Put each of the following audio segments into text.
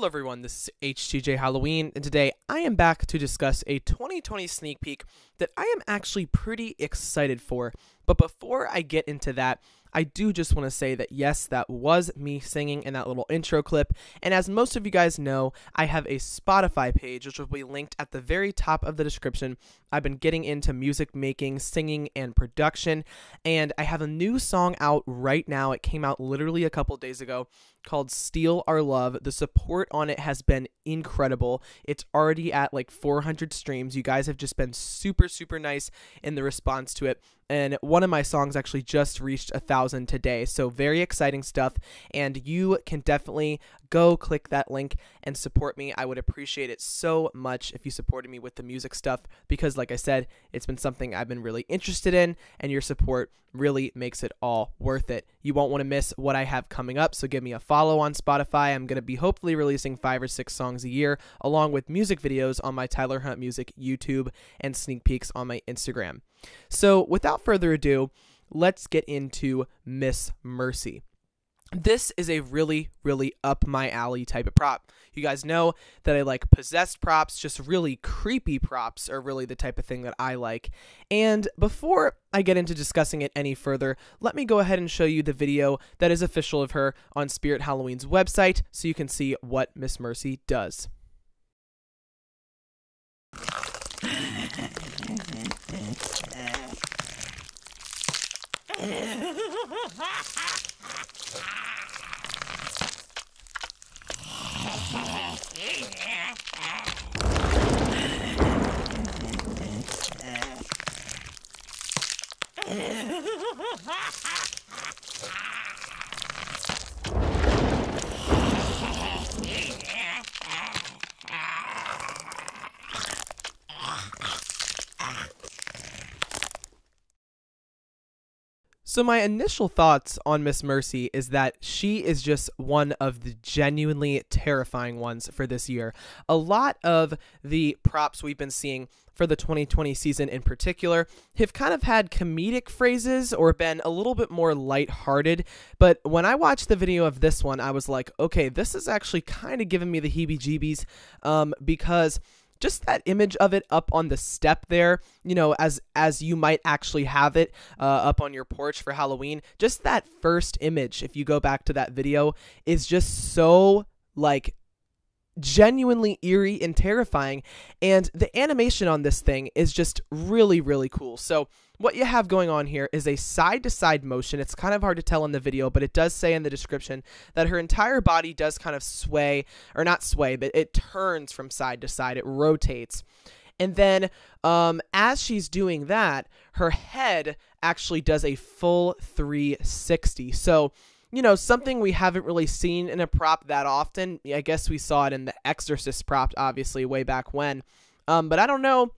Hello everyone, this is HTJ Halloween, and today I am back to discuss a 2020 sneak peek that I am actually pretty excited for. But before I get into that, I do just want to say that yes, that was me singing in that little intro clip, and as most of you guys know, I have a Spotify page which will be linked at the very top of the description. I've been getting into music making, singing, and production, and I have a new song out right now. It came out literally a couple days ago called Steal Our Love. The support on it has been incredible. It's already at like 400 streams. You guys have just been super nice in the response to it. And one of my songs actually just reached 1,000 today. So very exciting stuff. And you can definitely go click that link and support me. I would appreciate it so much if you supported me with the music stuff, because like I said, it's been something I've been really interested in, and your support really makes it all worth it. You won't want to miss what I have coming up, so give me a follow on Spotify. I'm going to be hopefully releasing 5 or 6 songs a year, along with music videos on my Tyler Hunt Music YouTube and sneak peeks on my Instagram. So without further ado, let's get into Miss Mercy. This is a really up my alley type of prop. You guys know that I like possessed props. Just really creepy props are really the type of thing that I like. And before I get into discussing it any further, let me go ahead and show you the video that is official of her on Spirit Halloween's website so you can see what Miss Mercy does. So my initial thoughts on Miss Mercy is that she is just one of the genuinely terrifying ones for this year. A lot of the props we've been seeing for the 2020 season in particular have kind of had comedic phrases or been a little bit more lighthearted. But when I watched the video of this one, I was like, okay, this is actually kind of giving me the heebie-jeebies because just that image of it up on the step there, you know, as you might actually have it up on your porch for Halloween, just that first image, if you go back to that video, is just so, like, genuinely eerie and terrifying. And the animation on this thing is just really cool. So what you have going on here is a side-to-side motion. It's kind of hard to tell in the video, but it does say in the description that her entire body does kind of sway, or not sway, but it turns from side to side. It rotates. And then as she's doing that, her head actually does a full 360. So, you know, something we haven't really seen in a prop that often. I guess we saw it in the Exorcist prop, obviously, way back when. But I don't know.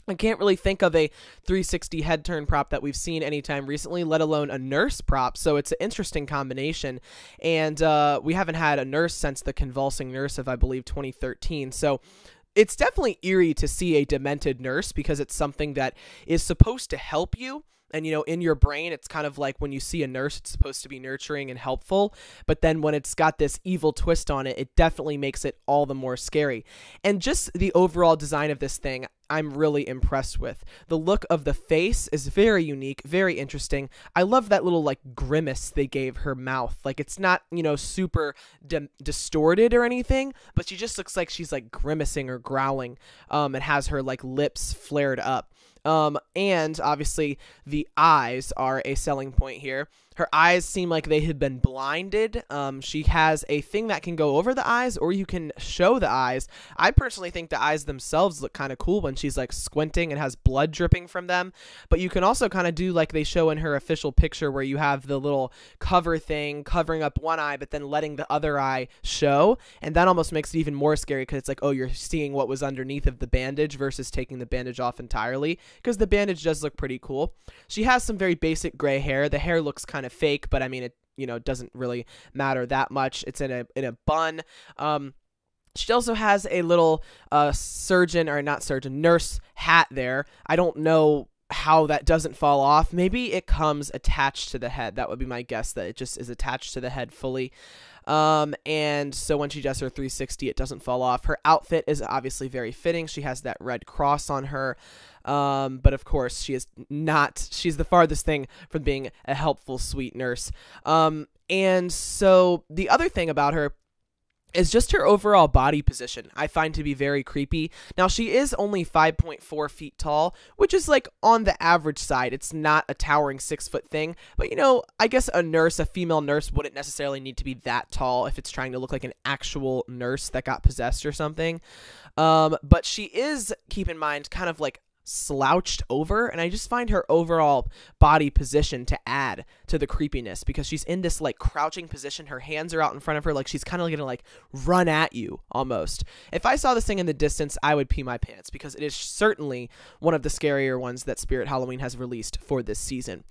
I can't really think of a 360 head turn prop that we've seen anytime recently, let alone a nurse prop. So it's an interesting combination. And we haven't had a nurse since the Convulsing Nurse of, I believe, 2013. So it's definitely eerie to see a demented nurse because it's something that is supposed to help you. And, you know, in your brain, it's kind of like when you see a nurse, it's supposed to be nurturing and helpful. But then when it's got this evil twist on it, it definitely makes it all the more scary. And just the overall design of this thing, I'm really impressed with. The look of the face is very unique, very interesting. I love that little, like, grimace they gave her mouth. Like, it's not, you know, super distorted or anything, but she just looks like she's, like, grimacing or growling. And has her, like, lips flared up. And obviously the eyes are a selling point here. Her eyes seem like they had been blinded. She has a thing that can go over the eyes, or you can show the eyes. I personally think the eyes themselves look kind of cool when she's like squinting and has blood dripping from them. But you can also kind of do like they show in her official picture, where you have the little cover thing covering up one eye, but then letting the other eye show. And that almost makes it even more scary because it's like, oh, you're seeing what was underneath of the bandage versus taking the bandage off entirely, because the bandage does look pretty cool. She has some very basic gray hair. The hair looks kind of fake, but I mean, it, you know, doesn't really matter that much. It's in a bun. She also has a little nurse hat there. I don't know how that doesn't fall off. Maybe it comes attached to the head. That would be my guess, that it just is attached to the head fully. And so when she does her 360, it doesn't fall off. Her outfit is obviously very fitting. She has that red cross on her. But of course she's the farthest thing from being a helpful, sweet nurse. And so the other thing about her is just her overall body position I find to be very creepy. Now, she is only 5.4 feet tall, which is like on the average side. It's not a towering 6-foot thing, but you know, I guess a female nurse wouldn't necessarily need to be that tall if it's trying to look like an actual nurse that got possessed or something. But she is, keep in mind, kind of like slouched over, and I just find her overall body position to add to the creepiness, because she's in this like crouching position. Her hands are out in front of her, like she's kind of gonna like run at you almost. If I saw this thing in the distance, I would pee my pants, because it is certainly one of the scarier ones that Spirit Halloween has released for this season.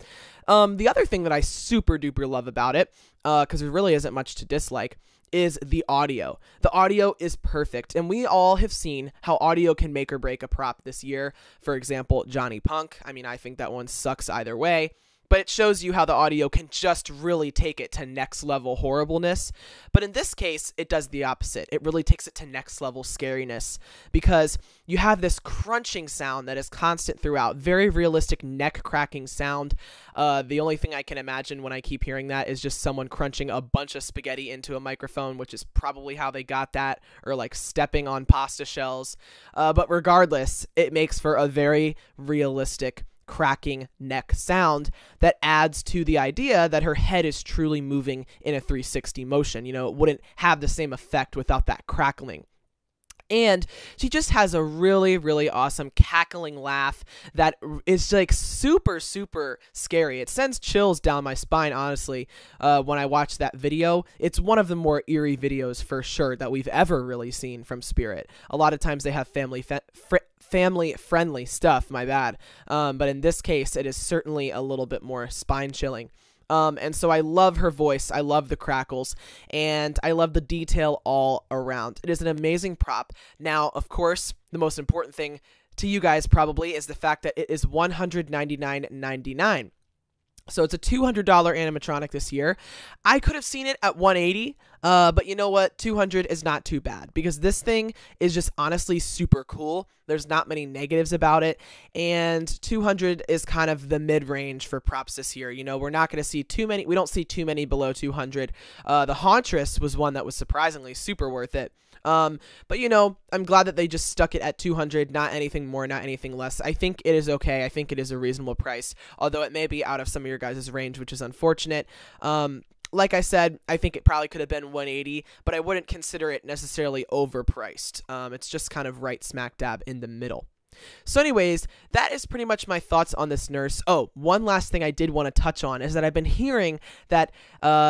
The other thing that I super duper love about it, because there really isn't much to dislike, is the audio. The audio is perfect, and we all have seen how audio can make or break a prop this year. For example, Johnny Punk. I mean, I think that one sucks either way, but it shows you how the audio can just really take it to next level horribleness. But in this case, it does the opposite. It really takes it to next level scariness, because you have this crunching sound that is constant throughout, very realistic neck cracking sound. The only thing I can imagine when I keep hearing that is just someone crunching a bunch of spaghetti into a microphone, which is probably how they got that, or like stepping on pasta shells. But regardless, it makes for a very realistic cracking neck sound that adds to the idea that her head is truly moving in a 360 motion. You know, it wouldn't have the same effect without that crackling. And she just has a really, really awesome cackling laugh that is like super, super scary. It sends chills down my spine, honestly, when I watch that video. It's one of the more eerie videos for sure that we've ever really seen from Spirit. A lot of times they have family-friendly stuff, my bad. But in this case, it is certainly a little bit more spine-chilling. And so I love her voice, I love the crackles, and I love the detail all around. It is an amazing prop. Now, of course, the most important thing to you guys probably is the fact that it is $199.99. So it's a $200 animatronic this year. I could have seen it at $180, but you know what? $200 is not too bad, because this thing is just honestly super cool. There's not many negatives about it, and $200 is kind of the mid-range for props this year. You know, we're not going to see too many. We don't see too many below $200. The Hauntress was one that was surprisingly super worth it. But you know, I'm glad that they just stuck it at $200, not anything more, not anything less. I think it is okay. I think it is a reasonable price, although it may be out of some of your guys' range, which is unfortunate. Like I said, I think it probably could have been $180, but I wouldn't consider it necessarily overpriced. It's just kind of right smack dab in the middle. So anyways, that is pretty much my thoughts on this nurse. Oh, one last thing I did want to touch on is that I've been hearing that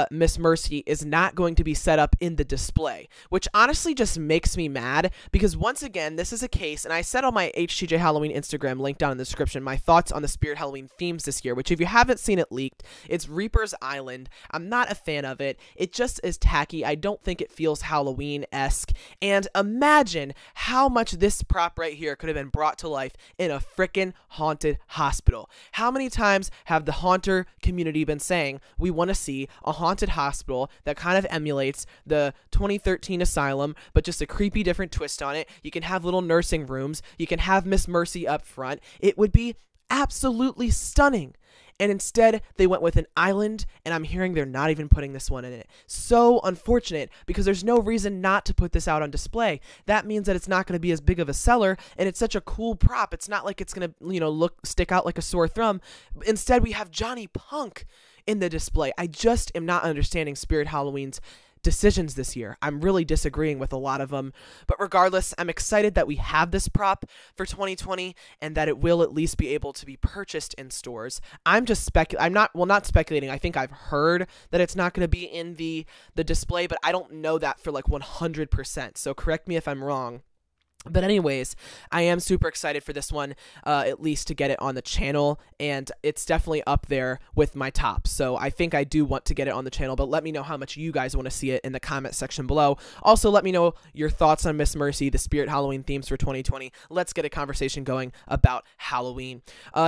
Miss Mercy is not going to be set up in the display, which honestly just makes me mad, because once again, this is a case, and I said on my HTJ Halloween Instagram, link down in the description, my thoughts on the Spirit Halloween themes this year, which if you haven't seen it leaked, it's Reaper's Island. I'm not a fan of it. It just is tacky. I don't think it feels Halloween-esque, and imagine how much this prop right here could have been brought to life in a frickin' haunted hospital. How many times have the haunter community been saying we want to see a haunted hospital that kind of emulates the 2013 Asylum, but just a creepy different twist on it? You can have little nursing rooms. You can have Miss Mercy up front. It would be absolutely stunning. And instead, they went with an island, and I'm hearing they're not even putting this one in it. So unfortunate, because there's no reason not to put this out on display. That means that it's not going to be as big of a seller, and it's such a cool prop. It's not like it's going to, you know, stick out like a sore thumb. Instead, we have Johnny Punk in the display. I just am not understanding Spirit Halloween's decisions this year. I'm really disagreeing with a lot of them, but regardless, I'm excited that we have this prop for 2020 and that it will at least be able to be purchased in stores. I'm not speculating. I think I've heard that it's not going to be in the display, but I don't know that for like 100%. So correct me if I'm wrong. But anyways, I am super excited for this one, at least to get it on the channel, and it's definitely up there with my top. So I think I do want to get it on the channel, but let me know how much you guys want to see it in the comment section below. Also, let me know your thoughts on Miss Mercy, the Spirit Halloween themes for 2020. Let's get a conversation going about Halloween.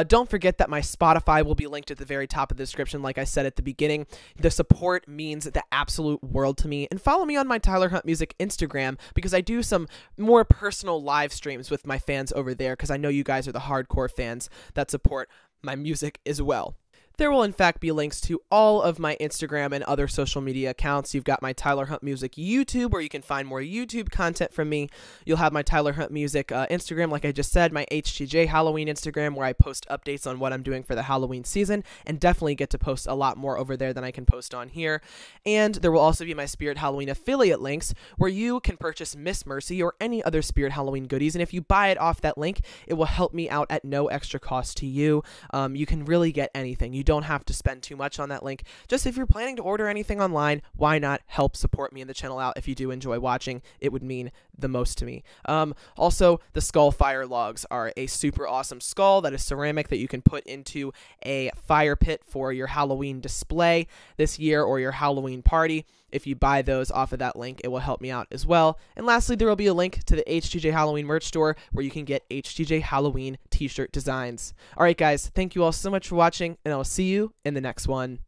Don't forget that my Spotify will be linked at the very top of the description, like I said at the beginning. The support means the absolute world to me. And follow me on my Tyler Hunt Music Instagram, because I do some more personal live streams with my fans over there, because I know you guys are the hardcore fans that support my music as well. There will in fact be links to all of my Instagram and other social media accounts. You've got my Tyler Hunt Music YouTube, where you can find more YouTube content from me. You'll have my Tyler Hunt Music Instagram, like I just said, my HTJ Halloween Instagram, where I post updates on what I'm doing for the Halloween season, and definitely get to post a lot more over there than I can post on here. And there will also be my Spirit Halloween affiliate links, where you can purchase Miss Mercy or any other Spirit Halloween goodies, and if you buy it off that link, it will help me out at no extra cost to you. You can really get anything. You don't have to spend too much on that link. Just if you're planning to order anything online, why not help support me and the channel out? If you do enjoy watching, it would mean the most to me. Also, the skull fire logs are a super awesome skull that is ceramic that you can put into a fire pit for your Halloween display this year or your Halloween party. If you buy those off of that link, it will help me out as well. And lastly, there will be a link to the HTJ Halloween merch store, where you can get HTJ Halloween t-shirt designs. All right, guys, thank you all so much for watching, and I'll see you in the next one.